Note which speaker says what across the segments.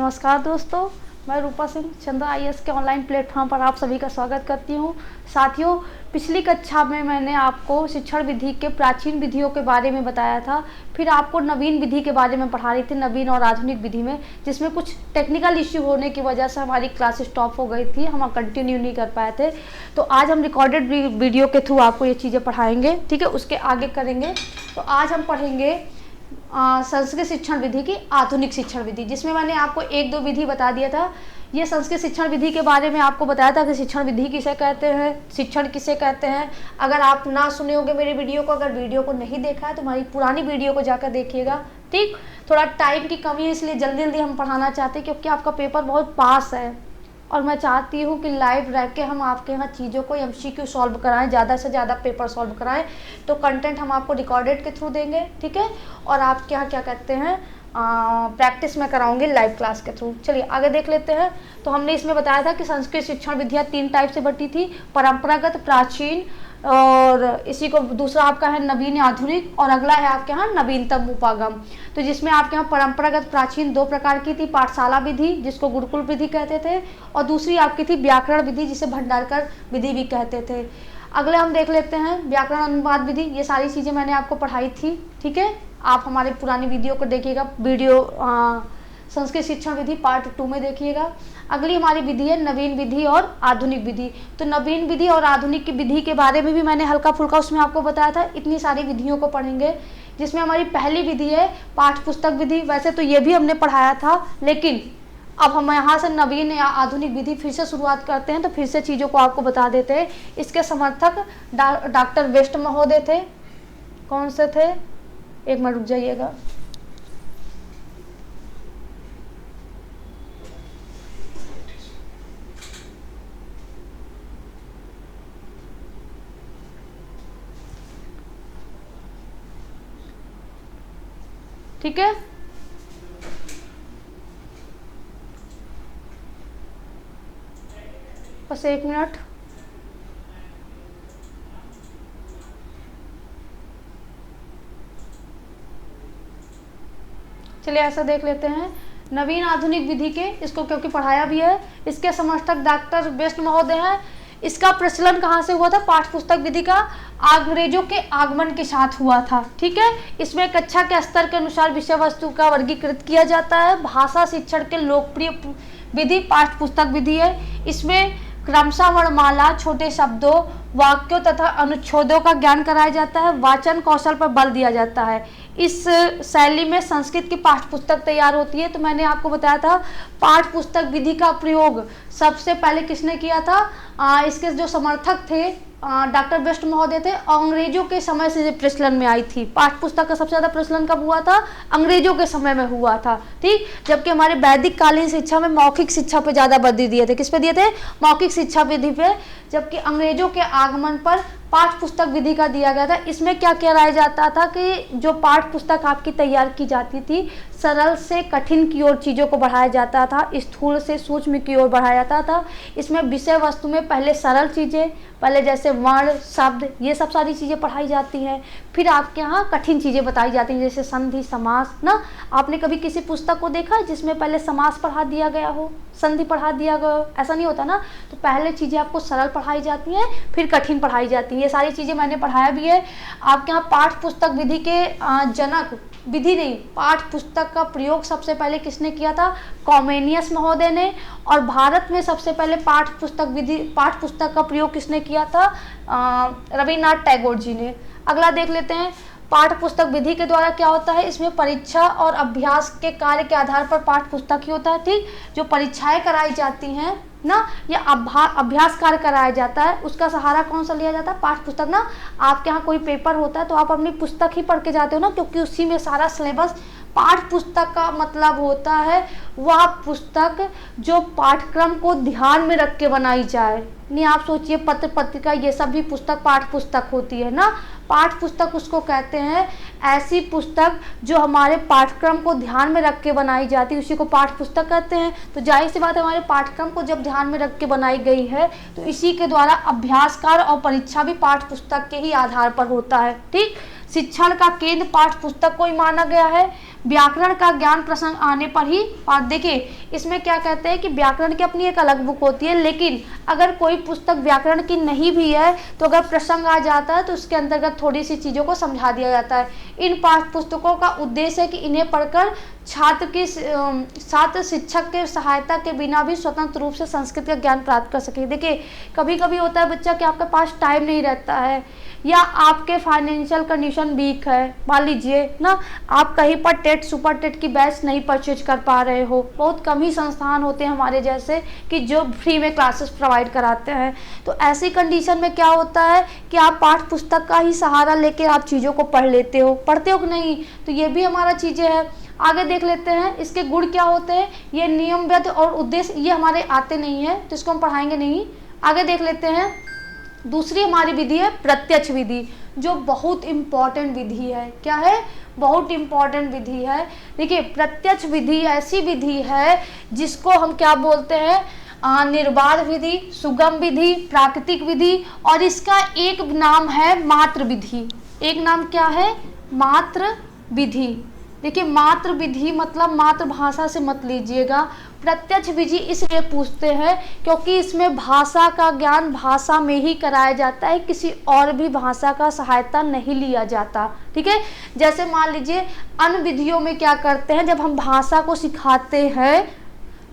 Speaker 1: नमस्कार दोस्तों, मैं रूपा सिंह चंद्रा आईएएस के ऑनलाइन प्लेटफॉर्म पर आप सभी का स्वागत करती हूं। साथियों, पिछली कक्षा में मैंने आपको शिक्षण विधि के प्राचीन विधियों के बारे में बताया था। फिर आपको नवीन विधि के बारे में पढ़ा रही थी, नवीन और आधुनिक विधि में, जिसमें कुछ टेक्निकल इश्यू होने की वजह से हमारी क्लास स्टॉप हो गई थी, हम कंटिन्यू नहीं कर पाए थे। तो आज हम रिकॉर्डेड वीडियो के थ्रू आपको ये चीज़ें पढ़ाएंगे, ठीक है। उसके आगे करेंगे। तो आज हम पढ़ेंगे संस्कृत शिक्षण विधि की आधुनिक शिक्षण विधि, जिसमें मैंने आपको एक दो विधि बता दिया था। ये संस्कृत शिक्षण विधि के बारे में आपको बताया था कि शिक्षण विधि किसे कहते हैं, शिक्षण किसे कहते हैं। अगर आप ना सुने होंगे मेरी वीडियो को, अगर वीडियो को नहीं देखा है तो हमारी पुरानी वीडियो को जाकर देखिएगा, ठीक। थोड़ा टाइम की कमी है, इसलिए जल्दी जल्दी हम पढ़ाना चाहते हैं, क्योंकि आपका पेपर बहुत पास है और मैं चाहती हूँ कि लाइव रह के हम आपके यहाँ चीज़ों को MCQ सॉल्व कराएं, ज़्यादा से ज़्यादा पेपर सॉल्व कराएं। तो कंटेंट हम आपको रिकॉर्डेड के थ्रू देंगे, ठीक है। और आपके यहाँ क्या कहते हैं, प्रैक्टिस में कराऊंगी लाइव क्लास के थ्रू। चलिए आगे देख लेते हैं। तो हमने इसमें बताया था कि संस्कृत शिक्षण विधियाँ 3 टाइप से बटी थी, परंपरागत, प्राचीन, और इसी को दूसरा आपका है नवीन आधुनिक, और अगला है आपके यहाँ नवीनतम उपागम। तो जिसमें आपके यहाँ परंपरागत प्राचीन 2 प्रकार की थी, पाठशाला विधि जिसको गुरुकुल विधि कहते थे, और दूसरी आपकी थी व्याकरण विधि जिसे भंडारकर विधि भी कहते थे। अगले हम देख लेते हैं व्याकरण अनुवाद विधि। ये सारी चीज़ें मैंने आपको पढ़ाई थी, ठीक है। आप हमारे पुरानी वीडियो को देखिएगा, संस्कृत शिक्षण विधि पार्ट 2 में देखिएगा। अगली हमारी विधि है नवीन विधि और आधुनिक विधि। तो नवीन विधि और आधुनिक की विधि के बारे में भी मैंने हल्का फुल्का उसमें आपको बताया था। इतनी सारी विधियों को पढ़ेंगे, जिसमें हमारी पहली विधि है पाठ्य पुस्तक विधि। वैसे तो ये भी हमने पढ़ाया था, लेकिन अब हम यहाँ से नवीन या आधुनिक विधि फिर से शुरुआत करते हैं, तो फिर से चीज़ों को आपको बता देते हैं। इसके समर्थक डॉक्टर वेस्ट महोदय थे। कौन से थे, एक मिनट रुक जाइएगा। ठीक है, बस एक मिनट। चलिए ऐसा देख लेते हैं नवीन आधुनिक विधि के, इसको क्योंकि पढ़ाया भी है। इसके समर्थक डॉक्टर वेस्ट महोदय हैं। इसका प्रचलन कहाँ से हुआ था, पाठ्य पुस्तक विधि का अंग्रेजों के आगमन के साथ हुआ था, ठीक है। इसमें कक्षा के स्तर के अनुसार विषय वस्तु का वर्गीकृत किया जाता है। भाषा शिक्षण के लोकप्रिय विधि पाठ्य पुस्तक विधि है। इसमें क्रमशः वर्णमाला, छोटे शब्दों, वाक्यों तथा अनुच्छेदों का ज्ञान कराया जाता है। वाचन कौशल पर बल दिया जाता है। इस शैली में संस्कृत की पाठ्य पुस्तक तैयार होती है। तो मैंने आपको बताया था पाठ्य पुस्तक विधि का प्रयोग सबसे पहले किसने किया था, इसके जो समर्थक थे डॉक्टर वेस्ट महोदय थे। अंग्रेजों के समय से प्रचलन में आई थी। पाठ्य पुस्तक का सबसे ज़्यादा प्रचलन कब हुआ था, अंग्रेजों के समय में हुआ था, ठीक। जबकि हमारे वैदिक कालीन शिक्षा में मौखिक शिक्षा पे ज़्यादा बल दिए थे। किस पे दिए थे, मौखिक शिक्षा विधि पे। जबकि अंग्रेजों के आगमन पर पाठ्य पुस्तक विधि का दिया गया था। इसमें क्या कराया जाता था कि जो पाठ्य पुस्तक आपकी तैयार की जाती थी, सरल से कठिन की ओर चीज़ों को बढ़ाया जाता था, स्थूल से सूक्ष्म की ओर बढ़ाया जाता था। इसमें विषय वस्तु में पहले सरल चीज़ें, पहले जैसे वर्ण, शब्द, ये सब सारी चीज़ें पढ़ाई जाती हैं। फिर आपके यहाँ कठिन चीज़ें बताई जाती हैं, जैसे संधि, समास ना। आपने कभी किसी पुस्तक को देखा है जिसमें पहले समास पढ़ा दिया गया हो, संधि पढ़ा दिया गया हो, ऐसा नहीं होता ना। तो पहले चीज़ें आपको सरल पढ़ाई जाती हैं, फिर कठिन पढ़ाई जाती हैं। ये सारी चीज़ें मैंने पढ़ाया भी है। आपके यहाँ पाठ्य पुस्तक विधि के जनक, विधि नहीं, पाठ्य पुस्तक का प्रयोग सबसे पहले किसने किया था, कॉमेनियस महोदय ने। और भारत में सबसे पहले पाठ्य पुस्तक का प्रयोग किसने किया था, रविन्द्रनाथ टैगोर जी ने। अगला देख लेते हैं पाठ्य पुस्तक विधि के द्वारा क्या होता है। इसमें परीक्षा और अभ्यास के कार्य के आधार पर पाठ्य पुस्तक ही होता है, ठीक। जो परीक्षाएं कराई जाती हैं ना, या अभ्यास कार्य कराया जाता है, उसका सहारा कौन सा लिया जाता है, पाठ्य पुस्तक ना। आपके यहाँ कोई पेपर होता है तो आप अपनी पुस्तक ही पढ़ के जाते हो ना, क्योंकि उसी में सारा सिलेबस। पाठ्य पुस्तक का मतलब होता है वह पुस्तक जो पाठ्यक्रम को ध्यान में रख के बनाई जाए। नहीं, आप सोचिए पत्र पत्रिका ये सब भी पुस्तक पाठ्य पुस्तक होती है ना। पाठ्य पुस्तक उसको कहते हैं, ऐसी पुस्तक जो हमारे पाठ्यक्रम को ध्यान में रख के बनाई जाती है, उसी को पाठ्य पुस्तक कहते हैं। तो जाहिर सी बात है, हमारे पाठ्यक्रम को जब ध्यान में रख के बनाई गई है तो इसी के द्वारा अभ्यासकार और परीक्षा भी पाठ्य पुस्तक के ही आधार पर होता है, ठीक। शिक्षण का केंद्र पाठ्य पुस्तक को ही माना गया है। व्याकरण का ज्ञान प्रसंग आने पर ही। और देखिए इसमें क्या कहते हैं कि व्याकरण की अपनी एक अलग बुक होती है, लेकिन अगर कोई पुस्तक व्याकरण की नहीं भी है तो अगर प्रसंग आ जाता है तो उसके अंतर्गत थोड़ी सी चीज़ों को समझा दिया जाता है। इन पाठ्य पुस्तकों का उद्देश्य है कि इन्हें पढ़कर छात्र शिक्षक के सहायता के बिना भी स्वतंत्र रूप से संस्कृत का ज्ञान प्राप्त कर सके। देखिए कभी कभी होता है बच्चा कि आपके पास टाइम नहीं रहता है या आपके फाइनेंशियल कंडीशन वीक है, मान लीजिए ना, आप कहीं पर टेट सुपर टेट की बैच नहीं परचेज कर पा रहे हो। बहुत कम ही संस्थान होते हैं हमारे जैसे कि जो फ्री में क्लासेस प्रोवाइड कराते हैं। तो ऐसी कंडीशन में क्या होता है कि आप पाठ्य पुस्तक का ही सहारा लेके आप चीज़ों को पढ़ते हो कि नहीं। तो ये भी हमारा चीज़ें हैं। आगे देख लेते हैं इसके गुण क्या होते हैं। ये नियमबद्ध और उद्देश्य ये हमारे आते नहीं है तो इसको हम पढ़ाएंगे नहीं। आगे देख लेते हैं दूसरी हमारी विधि है प्रत्यक्ष विधि, जो बहुत इम्पॉर्टेंट विधि है। क्या है? बहुत इम्पॉर्टेंट विधि है। देखिए प्रत्यक्ष विधि ऐसी विधि है जिसको हम क्या बोलते हैं, निर्बाध विधि, सुगम विधि, प्राकृतिक विधि, और इसका एक नाम है मात्र विधि। एक नाम क्या है? मात्र विधि। देखिए मात्र विधि मतलब मातृभाषा से मत लीजिएगा। प्रत्यक्ष विधि इसलिए पूछते हैं क्योंकि इसमें भाषा का ज्ञान भाषा में ही कराया जाता है, किसी और भी भाषा का सहायता नहीं लिया जाता। ठीक है, जैसे मान लीजिए अन्य विधियों में क्या करते हैं, जब हम भाषा को सिखाते हैं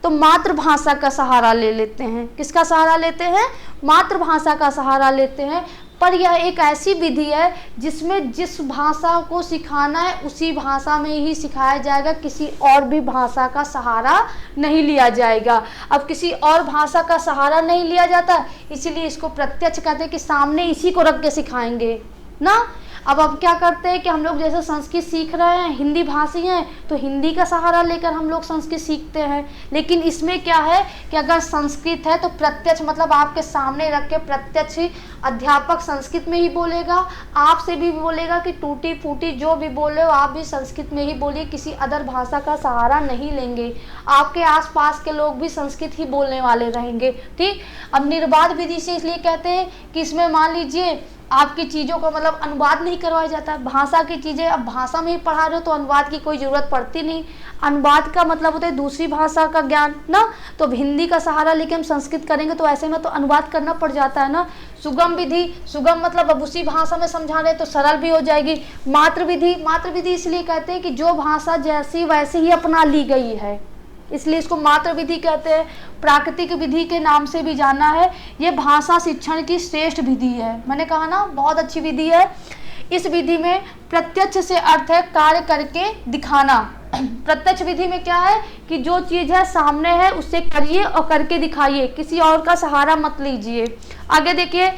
Speaker 1: तो मातृभाषा का सहारा ले लेते हैं। किसका सहारा लेते हैं? मातृभाषा का सहारा लेते हैं। पर यह एक ऐसी विधि है जिसमें जिस भाषा को सिखाना है उसी भाषा में ही सिखाया जाएगा, किसी और भी भाषा का सहारा नहीं लिया जाएगा। अब किसी और भाषा का सहारा नहीं लिया जाता, इसीलिए इसको प्रत्यक्ष कहते हैं कि सामने इसी को रख के सिखाएंगे ना। अब क्या करते हैं कि हम लोग जैसे संस्कृत सीख रहे हैं, हिंदी भाषी हैं तो हिंदी का सहारा लेकर हम लोग संस्कृत सीखते हैं। लेकिन इसमें क्या है कि अगर संस्कृत है तो प्रत्यक्ष मतलब आपके सामने रख के प्रत्यक्ष अध्यापक संस्कृत में ही बोलेगा, आपसे भी बोलेगा कि टूटी फूटी जो भी बोले हो आप भी संस्कृत में ही बोलिए, किसी अदर भाषा का सहारा नहीं लेंगे। आपके आसपास के लोग भी संस्कृत ही बोलने वाले रहेंगे। ठीक, अब निर्बाध विधि से इसलिए कहते हैं कि इसमें मान लीजिए आपकी चीज़ों का मतलब अनुवाद नहीं करवाया जाता। भाषा की चीज़ें अब भाषा में ही पढ़ा रहे हो तो अनुवाद की कोई ज़रूरत पड़ती नहीं। अनुवाद का मतलब होता है दूसरी भाषा का ज्ञान ना। तो अब हिंदी का सहारा लेके हम संस्कृत करेंगे तो ऐसे में तो अनुवाद करना पड़ जाता है ना। सुगम विधि, सुगम मतलब अब उसी भाषा में समझा रहे तो सरल भी हो जाएगी। मातृ विधि, मातृ विधि इसलिए कहते हैं कि जो भाषा जैसी वैसी ही अपना ली गई है, इसलिए इसको मातृ विधि कहते हैं। प्राकृतिक विधि के नाम से भी जाना है। ये भाषा शिक्षण की श्रेष्ठ विधि है। मैंने कहा ना बहुत अच्छी विधि है। इस विधि में प्रत्यक्ष से अर्थ है कार्य करके दिखाना। प्रत्यक्ष विधि में क्या है कि जो चीज़ है सामने है उससे करिए और करके दिखाइए, किसी और का सहारा मत लीजिए। आगे देखिए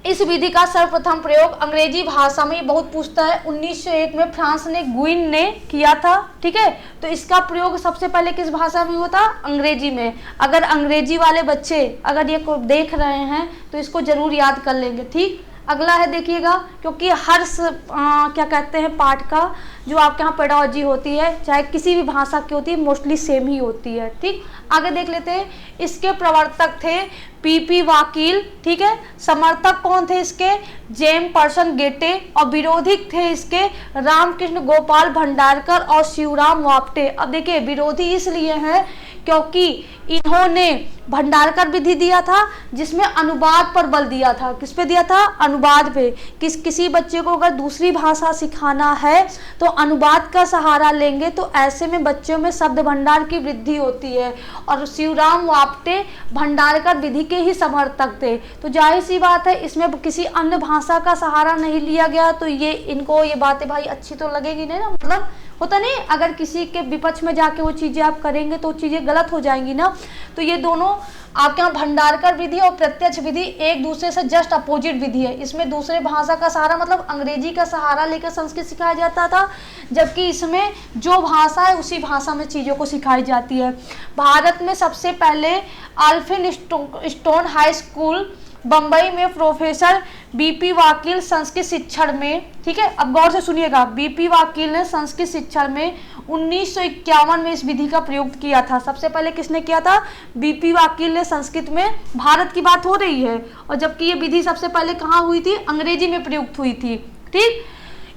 Speaker 1: इस विधि का सर्वप्रथम प्रयोग अंग्रेजी भाषा में बहुत पूछता है। 1901 में फ्रांस ने गुइन ने किया था। ठीक है, तो इसका प्रयोग सबसे पहले किस भाषा में हुआ था? अंग्रेजी में। अगर अंग्रेजी वाले बच्चे अगर ये को देख रहे हैं तो इसको जरूर याद कर लेंगे। ठीक, अगला है देखिएगा, क्योंकि हर क्या कहते हैं पाठ का जो आपके यहाँ पेडोलॉजी होती है चाहे किसी भी भाषा की होती है मोस्टली सेम ही होती है। ठीक, आगे देख लेते हैं। इसके प्रवर्तक थे पीपी वाकील। ठीक है, समर्थक कौन थे इसके? जेम पर्सन गेटे। और विरोधी थे इसके रामकृष्ण गोपाल भंडारकर और शिवराम वाप्टे। अब देखिए विरोधी इसलिए हैं क्योंकि इन्होंने भंडारकर विधि दिया था जिसमें अनुवाद पर बल दिया था। किस पे दिया था? अनुवाद पे। किसी बच्चे को अगर दूसरी भाषा सिखाना है तो अनुवाद का सहारा लेंगे तो ऐसे में बच्चों में शब्द भंडार की वृद्धि होती है। और शिवराम वाप्टे भंडारकर विधि के ही समर्थक थे। तो जाहिर सी बात है इसमें किसी अन्य भाषा का सहारा नहीं लिया गया तो ये इनको ये बातें भाई अच्छी तो लगेगी नहीं ना। मतलब होता नहीं, अगर किसी के विपक्ष में जाके वो चीज़ें आप करेंगे तो चीज़ें गलत हो जाएंगी ना। तो ये दोनों आपके यहाँ भंडारकर विधि और प्रत्यक्ष विधि एक दूसरे से जस्ट अपोजिट विधि है। इसमें दूसरे भाषा का सहारा मतलब अंग्रेजी का सहारा लेकर संस्कृत सिखाया जाता था, जबकि इसमें जो भाषा है उसी भाषा में चीज़ों को सिखाई जाती है। भारत में सबसे पहले Alfred stone high school Bombay में प्रोफेसर बीपी वाकील संस्कृत शिक्षण में, ठीक है अब गौर से सुनिएगा, बीपी वाकील ने संस्कृत शिक्षण में 1951 में इस विधि का प्रयोग किया था। सबसे पहले किसने किया था? बीपी वाकील ने संस्कृत में। भारत की बात हो रही है, और जबकि ये विधि सबसे पहले कहाँ हुई थी? अंग्रेजी में प्रयुक्त हुई थी। ठीक,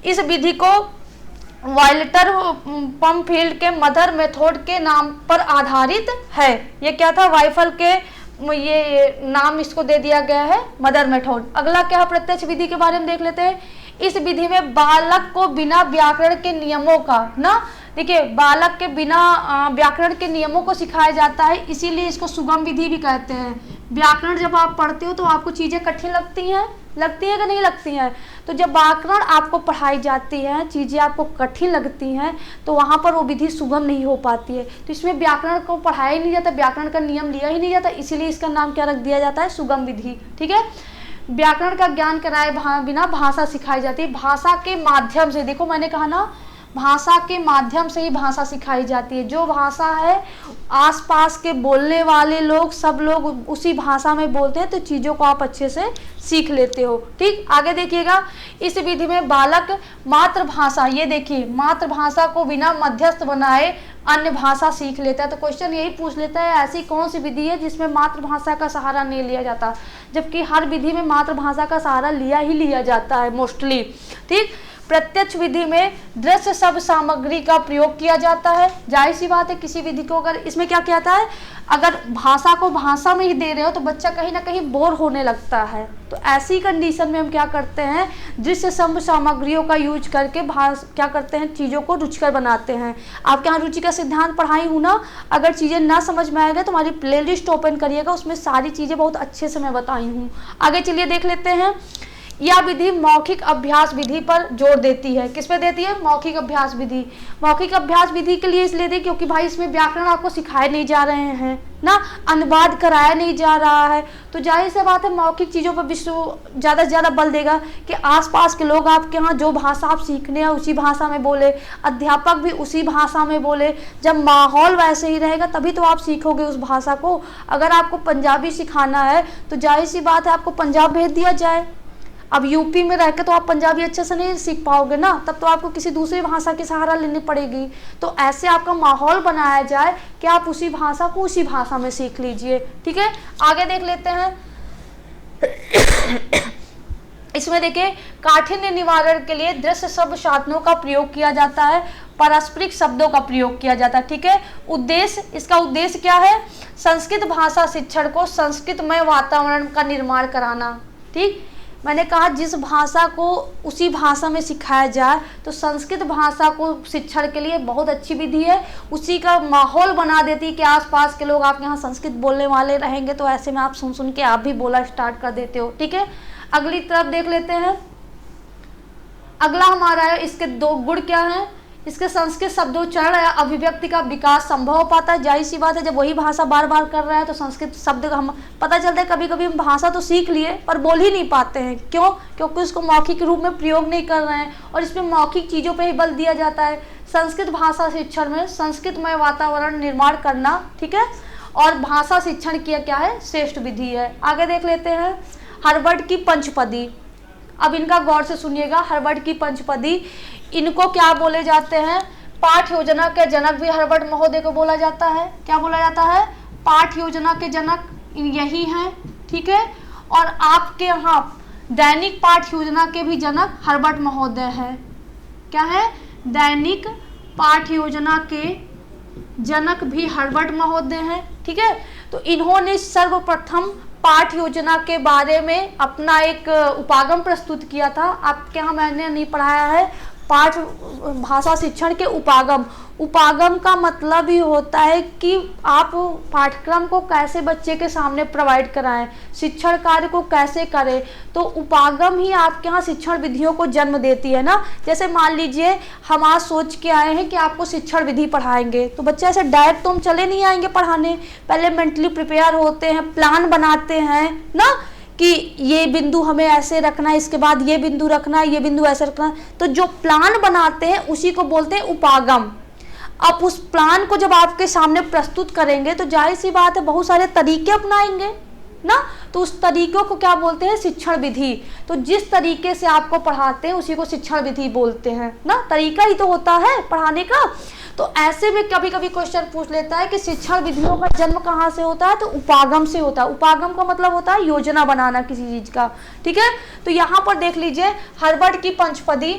Speaker 1: इस विधि को वाल्टर पमफील्ड के मदर मेथड के नाम पर आधारित है। ये क्या था, वाइफल के ये नाम इसको दे दिया गया है, मदर मेथड। अगला क्या है, प्रत्यक्ष विधि के बारे में देख लेते हैं। इस विधि में बालक को बिना व्याकरण के नियमों का, ना देखिए, बालक के बिना व्याकरण के नियमों को सिखाया जाता है, इसीलिए इसको सुगम विधि भी कहते हैं। व्याकरण जब आप पढ़ते हो तो आपको चीज़ें कठिन लगती हैं कि नहीं लगती हैं? तो जब व्याकरण आपको पढ़ाई जाती है, चीज़ें आपको कठिन लगती हैं, तो वहाँ पर वो विधि सुगम नहीं हो पाती है। तो इसमें व्याकरण को पढ़ाया ही नहीं जाता, व्याकरण का नियम लिया ही नहीं जाता, इसीलिए इसका नाम क्या रख दिया जाता है, सुगम विधि। ठीक है। व्याकरण का ज्ञान कराए बिना भाषा सिखाई जाती है। भाषा के माध्यम से, देखो मैंने कहा ना, भाषा के माध्यम से ही भाषा सिखाई जाती है। जो भाषा है आसपास के बोलने वाले लोग, सब लोग उसी भाषा में बोलते हैं, तो चीज़ों को आप अच्छे से सीख लेते हो। ठीक, आगे देखिएगा। इस विधि में बालक मातृभाषा, ये देखिए, मातृभाषा को बिना मध्यस्थ बनाए अन्य भाषा सीख लेता है। तो क्वेश्चन यही पूछ लेता है, ऐसी कौन सी विधि है जिसमें मातृभाषा का सहारा नहीं लिया जाता? जबकि हर विधि में मातृभाषा का सहारा लिया ही लिया जाता है मोस्टली। ठीक। प्रत्यक्ष विधि में दृश्य शब्द सामग्री का प्रयोग किया जाता है। जाहिर सी बात है, किसी विधि को अगर इसमें क्या कहता है, अगर भाषा को भाषा में ही दे रहे हो तो बच्चा कहीं ना कहीं बोर होने लगता है। तो ऐसी कंडीशन में हम क्या करते हैं, दृश्य शब्द सामग्रियों का यूज करके क्या करते हैं, चीज़ों को रुचिकर बनाते हैं। आपके यहाँ रुचि का सिद्धांत पढ़ाई हूँ ना, अगर चीज़ें ना समझ में आएगा तो हमारी प्लेलिस्ट ओपन करिएगा, उसमें सारी चीज़ें बहुत अच्छे से मैं बताई हूँ। आगे चलिए देख लेते हैं। यह विधि मौखिक अभ्यास विधि पर जोर देती है। किस पे देती है, मौखिक अभ्यास विधि। मौखिक अभ्यास विधि के लिए इसलिए दी क्योंकि भाई इसमें व्याकरण आपको सिखाए नहीं जा रहे हैं ना, अनुवाद कराया नहीं जा रहा है, तो जाहिर सी बात है मौखिक चीज़ों पर विश्व ज़्यादा से ज़्यादा बल देगा कि आसपास के लोग आपके यहाँ जो भाषा आप सीखने हैं उसी भाषा में बोले, अध्यापक भी उसी भाषा में बोले। जब माहौल वैसे ही रहेगा तभी तो आप सीखोगे उस भाषा को। अगर आपको पंजाबी सिखाना है तो जाहिर सी बात है आपको पंजाब भेज दिया जाए। अब यूपी में रहकर तो आप पंजाबी अच्छे से नहीं सीख पाओगे ना, तब तो आपको किसी दूसरी भाषा की सहारा लेनी पड़ेगी। तो ऐसे आपका माहौल बनाया जाए कि आप उसी भाषा को उसी भाषा में सीख लीजिए। ठीक है, आगे देख लेते हैं। इसमें देखिए, काठिन्य निवारण के लिए दृश्य शब्द साधनों का प्रयोग किया जाता है, पारस्परिक शब्दों का प्रयोग किया जाता है। ठीक है। उद्देश्य, इसका उद्देश्य क्या है, संस्कृत भाषा शिक्षण को संस्कृतमय वातावरण का निर्माण कराना। ठीक, मैंने कहा जिस भाषा को उसी भाषा में सिखाया जाए, तो संस्कृत भाषा को शिक्षण के लिए बहुत अच्छी विधि है। उसी का माहौल बना देती है कि आसपास के लोग आपके यहाँ संस्कृत बोलने वाले रहेंगे, तो ऐसे में आप सुन सुन के आप भी बोला स्टार्ट कर देते हो। ठीक है, अगली तरफ देख लेते हैं। अगला हमारा है, इसके दो गुण क्या हैं। इसके संस्कृत शब्दोच्चारण या अभिव्यक्ति का विकास संभव हो पाता है। जाहिर सी बात है, जब वही भाषा बार बार कर रहा है तो संस्कृत शब्द का हम पता चलता है, कभी कभी हम भाषा तो सीख लिए पर बोल ही नहीं पाते हैं। क्यों? क्योंकि उसको मौखिक रूप में प्रयोग नहीं कर रहे हैं, और इसमें मौखिक चीज़ों पर ही बल दिया जाता है। संस्कृत भाषा शिक्षण में संस्कृतमय वातावरण निर्माण करना, ठीक है, और भाषा शिक्षण की क्या है, श्रेष्ठ विधि है। आगे देख लेते हैं। हर्बर्ट की पंचपदी, अब इनका गौर से सुनिएगा। हर्बर्ट की पंचपदी, इनको क्या बोले जाते हैं, पाठ योजना के जनक भी हर्बर्ट महोदय को बोला जाता है। क्या बोला जाता है, पाठ योजना के जनक यही हैं। ठीक है, और आपके यहाँ दैनिक पाठ योजना के भी जनक हर्बर्ट महोदय है। क्या है, दैनिक पाठ योजना के जनक भी हर्बर्ट महोदय हैं। ठीक है, तो इन्होंने सर्वप्रथम पाठ योजना के बारे में अपना एक उपागम प्रस्तुत किया था। आपके यहाँ मैंने नहीं पढ़ाया है, पाठ भाषा शिक्षण के उपागम। उपागम का मतलब ही होता है कि आप पाठ्यक्रम को कैसे बच्चे के सामने प्रोवाइड कराएं, शिक्षण कार्य को कैसे करें। तो उपागम ही आपके यहाँ शिक्षण विधियों को जन्म देती है ना। जैसे मान लीजिए हम आज सोच के आए हैं कि आपको शिक्षण विधि पढ़ाएंगे, तो बच्चे ऐसे डायरेक्ट तो हम चले नहीं आएंगे पढ़ाने, पहले मेंटली प्रिपेयर होते हैं, प्लान बनाते हैं ना कि ये बिंदु हमें ऐसे रखना है, इसके बाद ये बिंदु रखना है, ये बिंदु ऐसे रखना है। तो जो प्लान बनाते हैं उसी को बोलते हैं उपागम। अब उस प्लान को जब आपके सामने प्रस्तुत करेंगे तो जाहिर सी बात है बहुत सारे तरीके अपनाएंगे ना, तो उस तरीकों को क्या बोलते हैं, शिक्षण विधि। तो जिस तरीके से आपको पढ़ाते हैं उसी को शिक्षण विधि बोलते हैं ना, तरीका ही तो होता है पढ़ाने का। तो ऐसे में कभी कभी क्वेश्चन पूछ लेता है कि शिक्षण विधियों का जन्म कहाँ से होता है, तो उपागम से होता है। उपागम का मतलब होता है योजना बनाना किसी चीज का। ठीक है, तो यहाँ पर देख लीजिए हर्बर्ट की पंचपदी,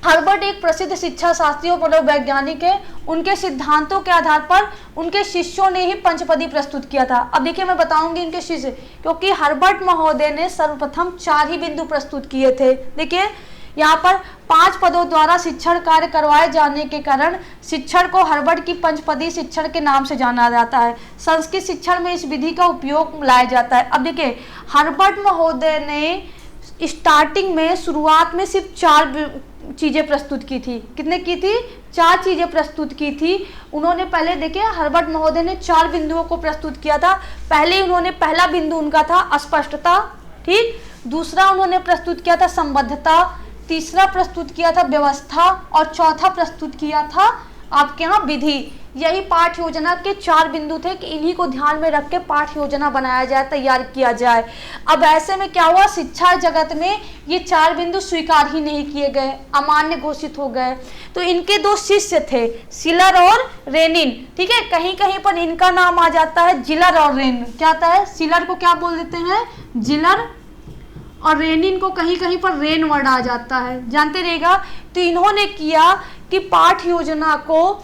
Speaker 1: हर्बर्ट एक प्रसिद्ध शिक्षा शास्त्री और मनोवैज्ञानिक है। उनके सिद्धांतों के आधार पर उनके शिष्यों ने ही पंचपदी प्रस्तुत किया था। अब देखिए मैं बताऊंगी इनके शिष्य, क्योंकि हर्बर्ट महोदय ने सर्वप्रथम 4 ही बिंदु प्रस्तुत किए थे। देखिए यहाँ पर 5 पदों द्वारा शिक्षण कार्य करवाए जाने के कारण शिक्षण को हर्बर्ट की पंचपदी शिक्षण के नाम से जाना जाता है। संस्कृत शिक्षण में इस विधि का उपयोग लाया जाता है। अब देखिए हर्बर्ट महोदय ने स्टार्टिंग में शुरुआत में सिर्फ 4 चीजें प्रस्तुत की थी। कितने की थी? 4 चीजें प्रस्तुत की थी उन्होंने। पहले देखिए हर्बर्ट महोदय ने 4 बिंदुओं को प्रस्तुत किया था। पहले उन्होंने पहला बिंदु उनका था अस्पष्टता, ठीक। दूसरा उन्होंने प्रस्तुत किया था संबद्धता, तीसरा प्रस्तुत किया था व्यवस्था और चौथा प्रस्तुत किया था आपके यहाँ विधि। यही पाठ योजना के 4 बिंदु थे कि इन्हीं को ध्यान में रख के पाठ योजना बनाया जाए, तैयार किया जाए। अब ऐसे में क्या हुआ, शिक्षा जगत में ये 4 बिंदु स्वीकार ही नहीं किए गए, अमान्य घोषित हो गए। तो इनके 2 शिष्य थे, शिलर और रेनिन, ठीक है। कहीं कहीं पर इनका नाम आ जाता है जिलर और रेन। क्या आता है? शिलर को क्या बोल देते हैं? जिलर, और रेनिन को कहीं कहीं पर रेन वर्ड आ जाता है, जानते रहेगा। तो इन्होंने किया कि पाठ योजना को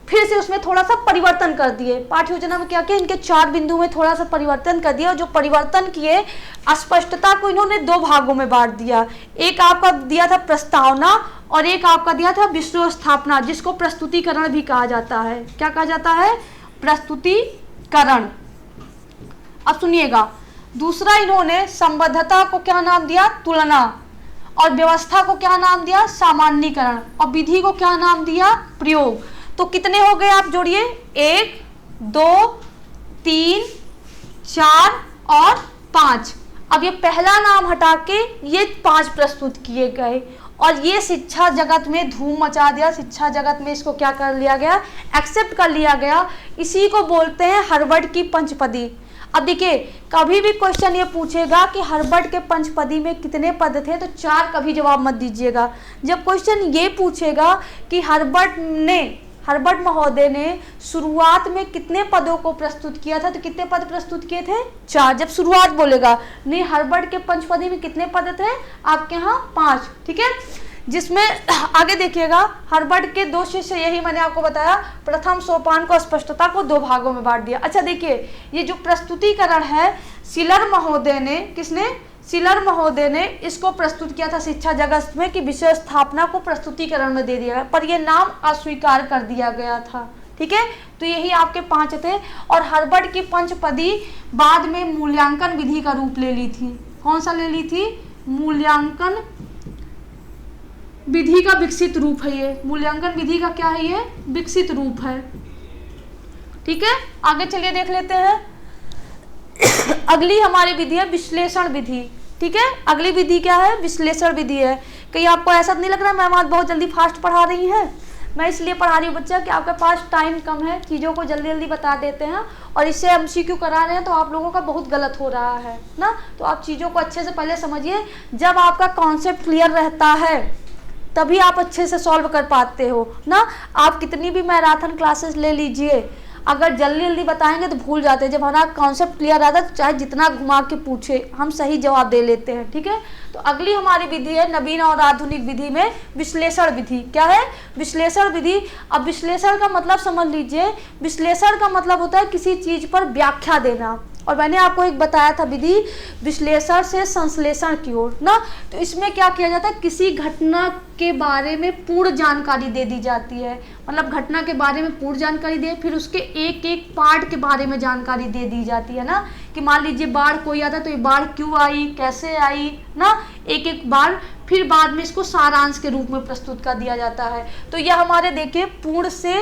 Speaker 1: फिर से उसमें थोड़ा सा परिवर्तन कर दिए। पाठ योजना में क्या किया, इनके 4 बिंदु में थोड़ा सा परिवर्तन कर दिया। और जो परिवर्तन किए, अस्पष्टता को इन्होंने 2 भागों में बांट दिया। एक आपका दिया था प्रस्तावना और एक आपका दिया था विषय स्थापना, जिसको प्रस्तुतिकरण भी कहा जाता है। क्या कहा जाता है? प्रस्तुतिकरण। अब सुनिएगा, दूसरा इन्होंने संबद्धता को क्या नाम दिया? तुलना। और व्यवस्था को क्या नाम दिया? सामान्यीकरण। और विधि को क्या नाम दिया? प्रयोग। तो कितने हो गए आप जोड़िए? 1, 2, 3, 4 और 5। अब ये पहला नाम हटा के ये 5 प्रस्तुत किए गए और ये शिक्षा जगत में धूम मचा दिया। शिक्षा जगत में इसको क्या कर लिया गया? एक्सेप्ट कर लिया गया। इसी को बोलते हैं हर्बर्ट की पंचपदी। अब देखिए कभी भी क्वेश्चन ये पूछेगा कि हर्बर्ट के पंचपदी में कितने पद थे, तो 4 कभी जवाब मत दीजिएगा। जब क्वेश्चन ये पूछेगा कि हर्बर्ट महोदय ने शुरुआत में कितने पदों को प्रस्तुत किया था, तो कितने पद प्रस्तुत किए थे? 4। जब शुरुआत बोलेगा, नहीं हर्बर्ट के पंचपदी में कितने पद थे आपके यहाँ? 5, ठीक है। जिसमें आगे देखिएगा हर्बर्ट के 2 शिष्य, यही मैंने आपको बताया, प्रथम सोपान को स्पष्टता को 2 भागों में बांट दिया। अच्छा देखिए ये जो प्रस्तुतिकरण है, शिलर महोदय ने, किसने? शिलर महोदय ने इसको प्रस्तुत किया था शिक्षा जगत में कि विषय स्थापना को प्रस्तुतिकरण में दे दिया, पर यह नाम अस्वीकार कर दिया गया था, ठीक है। तो यही आपके 5 थे। और हर्बर्ट की पंचपदी बाद में मूल्यांकन विधि का रूप ले ली थी। कौन सा ले ली थी? मूल्यांकन विधि का विकसित रूप है ये। मूल्यांकन विधि का क्या है? ये विकसित रूप है, ठीक है। आगे चलिए देख लेते हैं। अगली हमारी विधि है विश्लेषण विधि, ठीक है। अगली विधि क्या है? विश्लेषण विधि है। कहीं आपको ऐसा नहीं लग रहा मैम आज बहुत जल्दी फास्ट पढ़ा रही है? मैं इसलिए पढ़ा रही हूँ बच्चा कि आपके पास टाइम कम है, चीज़ों को जल्दी जल्दी बता देते हैं और इससे MCQ करा रहे हैं तो आप लोगों का बहुत गलत हो रहा है ना। तो आप चीज़ों को अच्छे से पहले समझिए। जब आपका कॉन्सेप्ट क्लियर रहता है तभी आप अच्छे से सॉल्व कर पाते हो ना। आप कितनी भी मैराथन क्लासेस ले लीजिए, अगर जल्दी जल्दी बताएंगे तो भूल जाते हैं। जब हमारा कॉन्सेप्ट क्लियर रहता है तो चाहे जितना घुमा के पूछे हम सही जवाब दे लेते हैं, ठीक है। तो अगली हमारी विधि है नवीन और आधुनिक विधि में विश्लेषण विधि। क्या है? विश्लेषण विधि। अब विश्लेषण का मतलब समझ लीजिए, विश्लेषण का मतलब होता है किसी चीज पर व्याख्या देना। और मैंने आपको एक बताया था विधि विश्लेषण से संश्लेषण की ओर ना। तो इसमें क्या किया जाता है, किसी घटना के बारे में पूर्ण जानकारी दे दी जाती है। मतलब घटना के बारे में पूर्ण जानकारी दे, फिर उसके एक एक पार्ट के बारे में जानकारी दे दी जाती है ना। कि मान लीजिए बाढ़ कोई आता तो ये बाढ़ क्यों आई, कैसे आई ना, एक एक बार, फिर बाद में इसको सारांश के रूप में प्रस्तुत कर दिया जाता है। तो यह हमारे देखिए पूर्ण से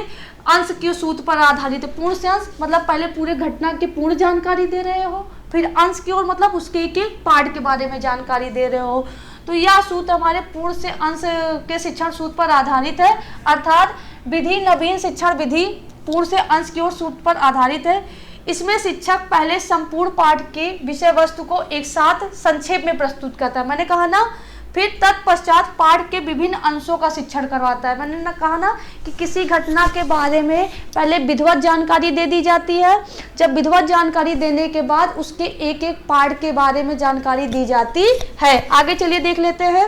Speaker 1: अंश के सूत्र पर आधारित है। पूर्ण से अंश मतलब पहले पूरे घटना की पूर्ण जानकारी दे रहे हो, फिर अंश की ओर मतलब उसके एक एक पार्ट के बारे में जानकारी दे रहे हो। तो यह सूत्र हमारे पूर्ण से अंश के शिक्षण सूत्र पर आधारित है। अर्थात विधि नवीन शिक्षण विधि पूर्ण से अंश की ओर सूत्र पर आधारित है। इसमें शिक्षक पहले संपूर्ण पाठ के विषय वस्तु को एक साथ संक्षेप में प्रस्तुत करता है, मैंने कहा ना। फिर तत्पश्चात पाठ के विभिन्न अंशों का शिक्षण करवाता है। मैंने कहा ना कि किसी घटना के बारे में पहले विधिवत जानकारी दे दी जाती है। जब विधिवत जानकारी देने के बाद उसके एक एक पार्ट के बारे में जानकारी दी जाती है। आगे चलिए देख लेते हैं।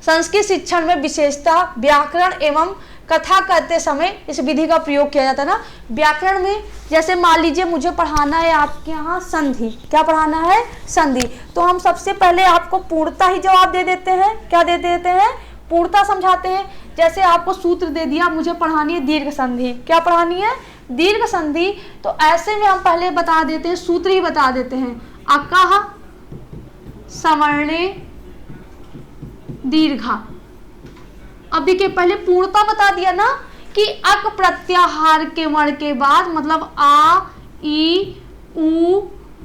Speaker 1: संस्कृत शिक्षण में विशेषता व्याकरण एवं कथा करते समय इस विधि का प्रयोग किया जाता है ना। व्याकरण में जैसे मान लीजिए मुझे पढ़ाना है आपके यहाँ संधि, क्या पढ़ाना है? संधि। तो हम सबसे पहले आपको पूर्णता ही जवाब दे देते हैं। क्या दे देते हैं? पूर्णता समझाते हैं। जैसे आपको सूत्र दे दिया, मुझे पढ़ानी है दीर्घ संधि। क्या पढ़ानी है? दीर्घ संधि। तो ऐसे में हम पहले बता देते हैं, सूत्र ही बता देते हैं। अकः सवर्णे दीर्घा। अब देखिए पहले पूर्णता बता दिया ना कि अक प्रत्याहार के वर्ण के बाद, मतलब आ ई उ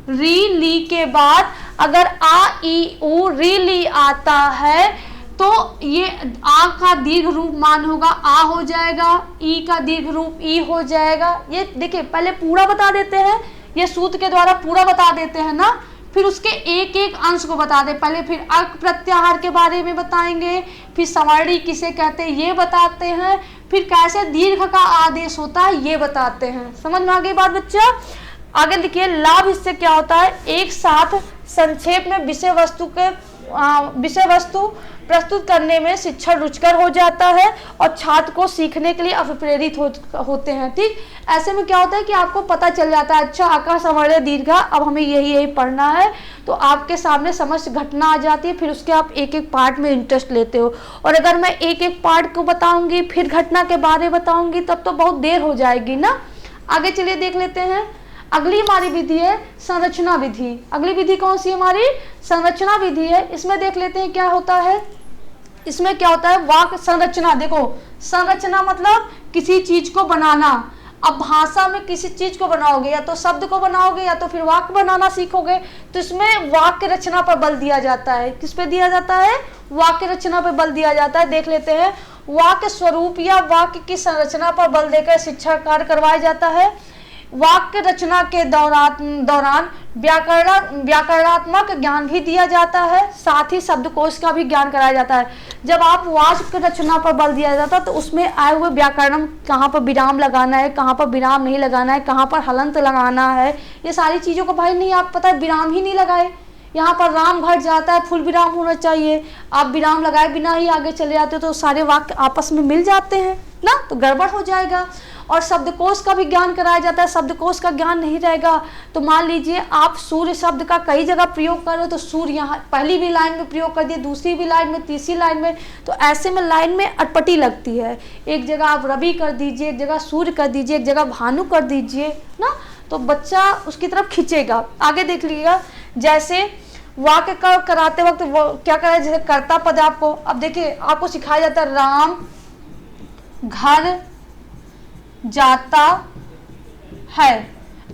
Speaker 1: री ली के बाद अगर आ ई उ री ली आता है तो ये आ का दीर्घ रूप मान होगा आ हो जाएगा, ई का दीर्घ रूप ई हो जाएगा। ये देखिए पहले पूरा बता देते हैं, ये सूत्र के द्वारा पूरा बता देते हैं ना, फिर उसके एक एक अंश को बता दे पहले, फिर अर्क प्रत्याहार के बारे में बताएंगे, फिर सवर्णी किसे कहते हैं ये बताते हैं, फिर कैसे दीर्घ का आदेश होता है ये बताते हैं। समझ में आ गई बात बच्चा? आगे देखिए लाभ इससे क्या होता है, एक साथ संक्षेप में विषय वस्तु प्रस्तुत करने में शिक्षण रुचिकर हो जाता है और छात्र को सीखने के लिए अभिप्रेरित होते हैं। ठीक, ऐसे में क्या होता है कि आपको पता चल जाता है अच्छा आका सवर्ण दीर्घा, अब हमें यही पढ़ना है, तो आपके सामने समस्त घटना आ जाती है, फिर उसके आप एक एक पार्ट में इंटरेस्ट लेते हो। और अगर मैं एक एक पार्ट को बताऊंगी फिर घटना के बारे में बताऊंगी तब तो बहुत देर हो जाएगी ना। आगे चलिए देख लेते हैं। अगली हमारी विधि है संरचना विधि। अगली विधि कौन सी हमारी? संरचना विधि है। इसमें देख लेते हैं क्या होता है। इसमें क्या होता है, वाक्य संरचना। देखो संरचना मतलब किसी चीज को बनाना। अब भाषा में किसी चीज को बनाओगे, या तो शब्द को बनाओगे या तो फिर वाक्य बनाना सीखोगे, तो इसमें वाक्य रचना पर बल दिया जाता है। किस पे दिया जाता है? वाक्य रचना पर बल दिया जाता है। देख लेते हैं, वाक्य स्वरूप या वाक्य की संरचना पर बल देकर शिक्षा कार्य करवाया जाता है। वाक्य रचना के दौरान व्याकरणात्मक ज्ञान भी दिया जाता है, साथ ही शब्दकोश का भी ज्ञान कराया जाता है। जब आप वाक्य रचना पर बल दिया जाता है तो उसमें आए हुए व्याकरण, कहाँ पर विराम लगाना है, कहाँ पर विराम नहीं लगाना है, कहाँ पर हलंत लगाना है, ये सारी चीज़ों को भाई नहीं आप पता है, विराम ही नहीं लगाए। यहाँ पर राम घट जाता है, फुल विराम होना चाहिए, आप विराम लगाए बिना ही आगे चले जाते हो तो सारे वाक्य आपस में मिल जाते हैं ना, तो गड़बड़ हो जाएगा। और शब्दकोश का भी ज्ञान कराया जाता है। शब्दकोश का ज्ञान नहीं रहेगा तो मान लीजिए आप सूर्य शब्द का कई जगह प्रयोग कर रहे हो, तो सूर्य यहाँ पहली भी लाइन में प्रयोग कर दिए, दूसरी भी लाइन में, तीसरी लाइन में, तो ऐसे में लाइन में अटपटी लगती है। एक जगह आप रवि कर दीजिए, एक जगह सूर्य कर दीजिए, एक जगह भानु कर दीजिए ना, तो बच्चा उसकी तरफ खींचेगा। आगे देख लीजिएगा, जैसे वाक्य का कराते वक्त वो क्या करा, जैसे कर्ता पद आपको, अब देखिए आपको सिखाया जाता है राम घर जाता है।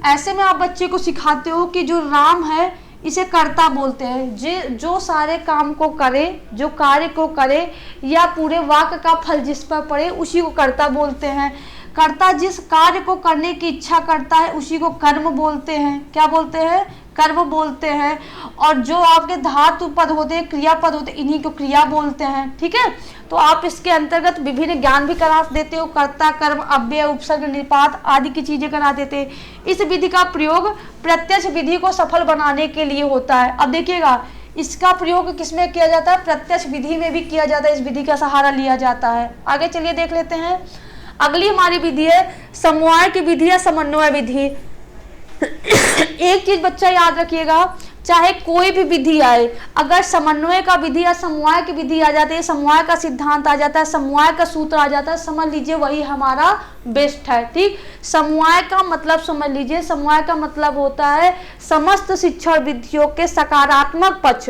Speaker 1: ऐसे में आप बच्चे को सिखाते हो कि जो राम है इसे कर्ता बोलते हैं, जो सारे काम को करे, जो कार्य को करे या पूरे वाक्य का फल जिस पर पड़े उसी को कर्ता बोलते हैं। कर्ता जिस कार्य को करने की इच्छा करता है उसी को कर्म बोलते हैं। क्या बोलते हैं? कर्म बोलते हैं। और जो आपके धातु पद होते हैं, क्रियापद होते हैं, इन्हीं को क्रिया बोलते हैं। ठीक है, तो आप इसके अंतर्गत विभिन्न ज्ञान भी करा देते हो, कर्ता, कर्म, अव्यय, उपसर्ग, निपात आदि की चीजें करा देते हैं। इस विधि का प्रयोग प्रत्यक्ष विधि को सफल बनाने के लिए होता है। अब देखिएगा इसका प्रयोग किसमें किया जाता है? प्रत्यक्ष विधि में भी किया जाता है, इस विधि का सहारा लिया जाता है। आगे चलिए देख लेते हैं। अगली हमारी विधि है समवाय की विधि या समन्वय विधि। एक चीज बच्चा याद रखिएगा, चाहे कोई भी विधि आए, अगर समन्वय का विधि या समवाय की विधि आ जाती है, समवाय का सिद्धांत आ जाता है, समवाय का सूत्र आ जाता है, समझ लीजिए वही हमारा बेस्ट है। ठीक, समवाय का मतलब समझ लीजिए, समवाय का मतलब होता है समस्त शिक्षण विधियों के सकारात्मक पक्ष,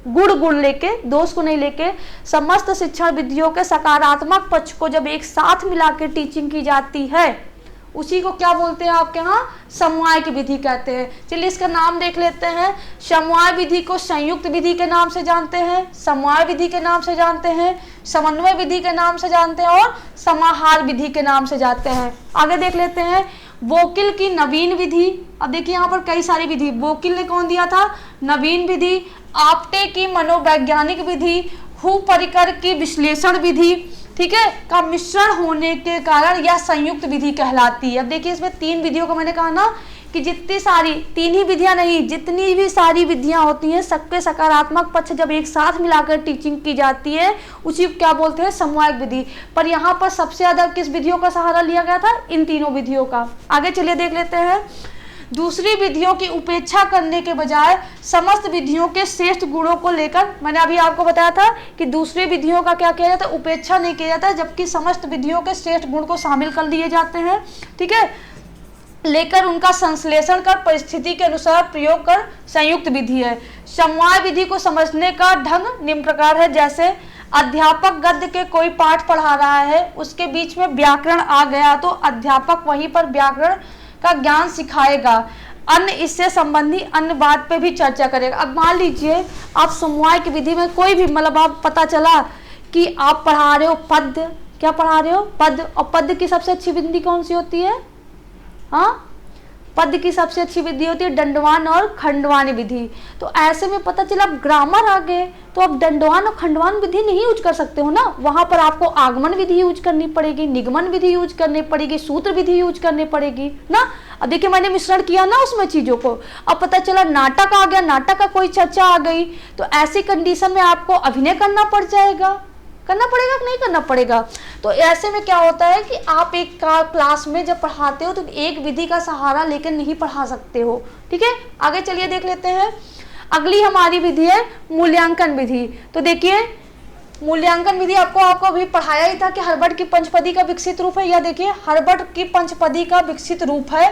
Speaker 1: गुण लेके, दोष को नहीं लेके, समस्त शिक्षण विधियों के सकारात्मक पक्ष को जब एक साथ मिला के टीचिंग की जाती है उसी को क्या बोलते हैं आपके यहाँ? समवाय की विधि कहते हैं। चलिए इसका नाम देख लेते हैं। समवाय विधि को संयुक्त विधि के नाम से जानते हैं, समवाय विधि के नाम से जानते हैं, समन्वय विधि के नाम से जानते हैं और समाहार विधि के नाम से जानते हैं। आगे देख लेते हैं वोकिल की नवीन विधि। अब देखिए यहाँ पर कई सारी विधि, वोकिल ने कौन दिया था? नवीन विधि। आप्टे की मनोवैज्ञानिक विधि, हु परिकर की विश्लेषण विधि, ठीक है, का मिश्रण होने के कारण यह संयुक्त विधि कहलाती है। अब देखिए इसमें तीन विधियों को मैंने कहा ना, कि जितनी सारी, तीन ही विधियां नहीं, जितनी भी सारी विधियां होती हैं सबके सकारात्मक पक्ष जब एक साथ मिलाकर टीचिंग की जाती है उसी को क्या बोलते हैं, समवायिक विधि। पर यहाँ पर सबसे ज्यादा किस विधियों का सहारा लिया गया था, इन तीनों विधियों का। आगे चलिए देख लेते हैं। दूसरी विधियों की उपेक्षा करने के बजाय समस्त विधियों के श्रेष्ठ गुणों को लेकर, मैंने अभी आपको बताया था कि दूसरी विधियों का क्या किया जाता है, उपेक्षा नहीं किया जाता, जबकि समस्त विधियों के श्रेष्ठ गुण को शामिल कर लिए जाते हैं, ठीक है, लेकर उनका संश्लेषण कर परिस्थिति के अनुसार प्रयोग कर संयुक्त विधि है। समवाय विधि को समझने का ढंग निम्न प्रकार है, जैसे अध्यापक गद्य के कोई पाठ पढ़ा रहा है, उसके बीच में व्याकरण आ गया तो अध्यापक वहीं पर व्याकरण का ज्ञान सिखाएगा, अन्य इससे संबंधी अन्य बात पे भी चर्चा करेगा। अब मान लीजिए आप समवाय की विधि में कोई भी, मतलब आप पता चला कि आप पढ़ा रहे हो पद, क्या पढ़ा रहे हो, पद, और पद की सबसे अच्छी विधि कौन सी होती है, हाँ, पद की सबसे अच्छी विधि होती है दंडवान और खंडवान विधि। तो ऐसे में पता चला ग्रामर आ गए तो अब दंडवान और खंडवान विधि नहीं यूज कर सकते हो ना, वहां पर आपको आगमन विधि यूज करनी पड़ेगी, निगमन विधि यूज करनी पड़ेगी, सूत्र विधि यूज करनी पड़ेगी ना। अब देखिए मैंने मिश्रण किया ना उसमें चीजों को, अब पता चला नाटक आ गया, नाटक का कोई चर्चा आ गई, तो ऐसी कंडीशन में आपको अभिनय करना पड़ जाएगा, करना पड़ेगा कि नहीं करना पड़ेगा। तो ऐसे में क्या होता है कि आप एक क्लास में जब पढ़ाते हो तो एक विधि का सहारा लेकर नहीं पढ़ा सकते हो, ठीक है। आगे चलिए देख लेते हैं। अगली हमारी विधि है मूल्यांकन विधि। तो देखिए मूल्यांकन विधि आपको अभी पढ़ाया ही था कि हर्बर्ट की पंचपदी का विकसित रूप है। यह देखिए हर्बर्ट की पंचपदी का विकसित रूप है।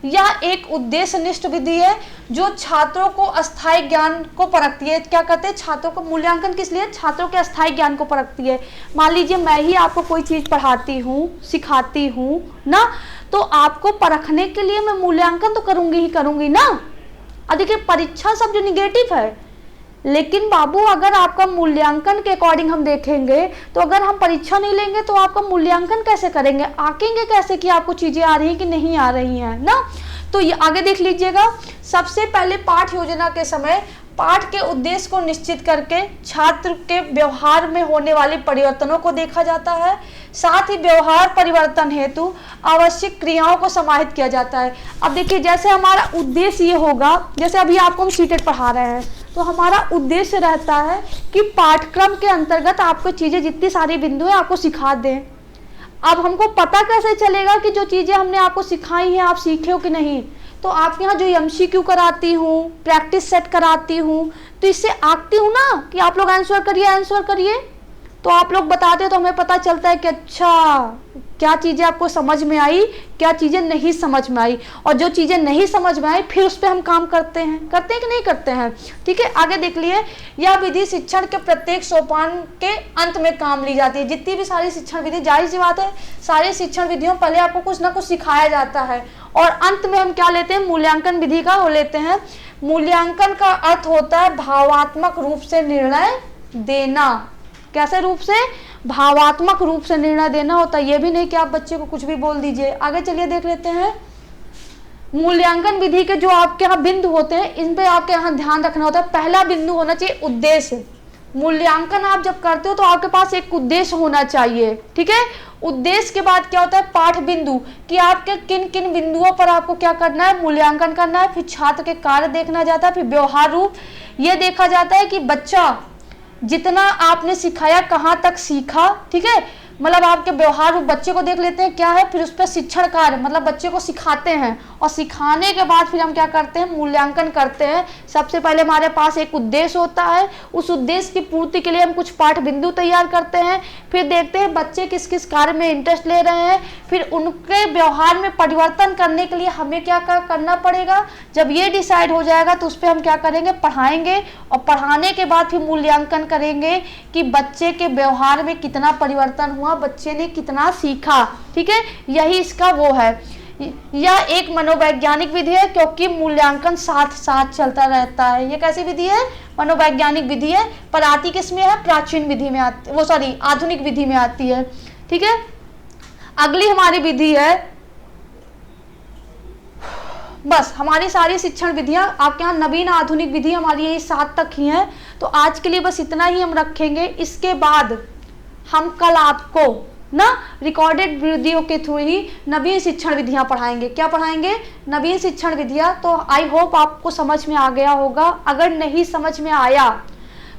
Speaker 1: यह एक उद्देश्यनिष्ठ विधि है जो छात्रों को अस्थायी ज्ञान को परखती है। क्या कहते हैं, छात्रों को मूल्यांकन किस लिए, छात्रों के अस्थायी ज्ञान को परखती है। मान लीजिए मैं ही आपको कोई चीज पढ़ाती हूँ, सिखाती हूँ ना, तो आपको परखने के लिए मैं मूल्यांकन तो करूंगी ही करूंगी ना। अब देखिए परीक्षा शब्द जो निगेटिव है, लेकिन बाबू अगर आपका मूल्यांकन के अकॉर्डिंग हम देखेंगे तो अगर हम परीक्षा नहीं लेंगे तो आपका मूल्यांकन कैसे करेंगे, आंकेंगे कैसे कि आपको चीजें आ रही हैं कि नहीं आ रही हैं ना। तो ये आगे देख लीजिएगा। सबसे पहले पाठ योजना के समय पाठ के उद्देश्य को निश्चित करके छात्र के व्यवहार में होने वाले परिवर्तनों को देखा जाता है। साथ ही व्यवहार परिवर्तन हेतु आवश्यक क्रियाओं को समाहित किया जाता है। अब देखिए जैसे हमारा उद्देश्य ये होगा, जैसे अभी आपको हम सीटेट पढ़ा रहे हैं तो हमारा उद्देश्य रहता है कि पाठ्यक्रम के अंतर्गत आपको चीजें जितनी सारी बिंदु है आपको सिखा दें। अब हमको पता कैसे चलेगा कि जो चीजें हमने आपको सिखाई हैं आप सीखे हो कि नहीं। तो आपके यहाँ जो MCQ कराती हूँ, प्रैक्टिस सेट कराती हूँ, तो इससे आंकती हूँ ना कि आप लोग आंसर करिए, आंसर करिए, तो आप लोग बताते हो तो हमें पता चलता है कि अच्छा क्या चीज़ें आपको समझ में आई, क्या चीज़ें नहीं समझ में आई, और जो चीज़ें नहीं समझ में आई फिर उस पर हम काम करते हैं कि नहीं करते हैं, ठीक है। आगे देख लिए, यह विधि शिक्षण के प्रत्येक सोपान के अंत में काम ली जाती है। जितनी भी सारी शिक्षण विधि, जाहिर सी बात है सारी शिक्षण विधियों पहले आपको कुछ ना कुछ सिखाया जाता है और अंत में हम क्या लेते हैं, मूल्यांकन विधि का वो लेते हैं। मूल्यांकन का अर्थ होता है भावात्मक रूप से निर्णय देना। कैसे रूप से, भावात्मक रूप से निर्णय देना होता है, ये भी नहीं कि आप बच्चे को कुछ भी बोल दीजिए। आगे चलिए देख लेते हैं। मूल्यांकन विधि के जो आपके यहाँ बिंदु होते हैं इन पे आपके यहाँ ध्यान रखना होता है। पहला बिंदु होना चाहिए उद्देश्य। मूल्यांकन आप जब करते हो तो आपके पास एक उद्देश्य होना चाहिए, ठीक है। उद्देश्य के बाद क्या होता है, पाठ बिंदु, कि आपके किन किन बिंदुओं पर आपको क्या करना है, मूल्यांकन करना है। फिर छात्र के कार्य देखना जाता है, फिर व्यवहार रूप ये देखा जाता है कि बच्चा जितना आपने सिखाया कहाँ तक सीखा, ठीक है, मतलब आपके व्यवहार रूप बच्चे को देख लेते हैं क्या है। फिर उस पर शिक्षण कार्य, मतलब बच्चे को सिखाते हैं और सिखाने के बाद फिर हम क्या करते हैं, मूल्यांकन करते हैं। सबसे पहले हमारे पास एक उद्देश्य होता है, उस उद्देश्य की पूर्ति के लिए हम कुछ पाठ बिंदु तैयार करते हैं। फिर देखते हैं बच्चे किस किस कार्य में इंटरेस्ट ले रहे हैं। फिर उनके व्यवहार में परिवर्तन करने के लिए हमें क्या करना पड़ेगा। जब ये डिसाइड हो जाएगा तो उस पर हम क्या करेंगे, पढ़ाएंगे, और पढ़ाने के बाद फिर मूल्यांकन करेंगे कि बच्चे के व्यवहार में कितना परिवर्तन हुआ, बच्चे ने कितना सीखा, ठीक है। यही इसका वो है। यह एक मनोवैज्ञानिक विधि है क्योंकि मूल्यांकन साथ साथ चलता रहता है। ये कैसी विधि है, मनोवैज्ञानिक विधि है, पर आती किसमें है, प्राचीन विधि में आती, वो सॉरी आधुनिक विधि में आती है, ठीक है। अगली हमारी विधि है, बस हमारी सारी शिक्षण विधियां आपके यहाँ नवीन आधुनिक विधि हमारी यही 7 तक ही हैं। तो आज के लिए बस इतना ही हम रखेंगे। इसके बाद हम कल आपको ना रिकॉर्डेड वीडियो के थ्रू ही नवीन शिक्षण विधियां पढ़ाएंगे। क्या पढ़ाएंगे? नवीन शिक्षण विधियां। तो आई होप आपको समझ में आ गया होगा। अगर नहीं समझ में आया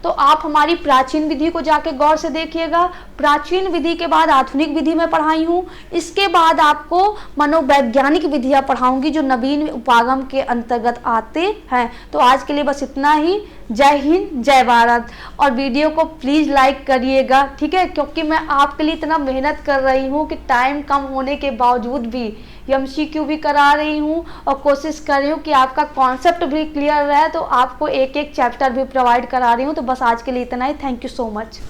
Speaker 1: तो आप हमारी प्राचीन विधि को जाके गौर से देखिएगा। प्राचीन विधि के बाद आधुनिक विधि में पढ़ाई हूँ। इसके बाद आपको मनोवैज्ञानिक विधियां पढ़ाऊंगी जो नवीन उपागम के अंतर्गत आते हैं। तो आज के लिए बस इतना ही। जय हिंद, जय भारत। और वीडियो को प्लीज़ लाइक करिएगा, ठीक है, क्योंकि मैं आपके लिए इतना मेहनत कर रही हूँ कि टाइम कम होने के बावजूद भी MCQ भी करा रही हूँ और कोशिश कर रही हूँ कि आपका कॉन्सेप्ट भी क्लियर रहे। तो आपको एक एक चैप्टर भी प्रोवाइड करा रही हूँ। तो बस आज के लिए इतना ही। Thank you so much.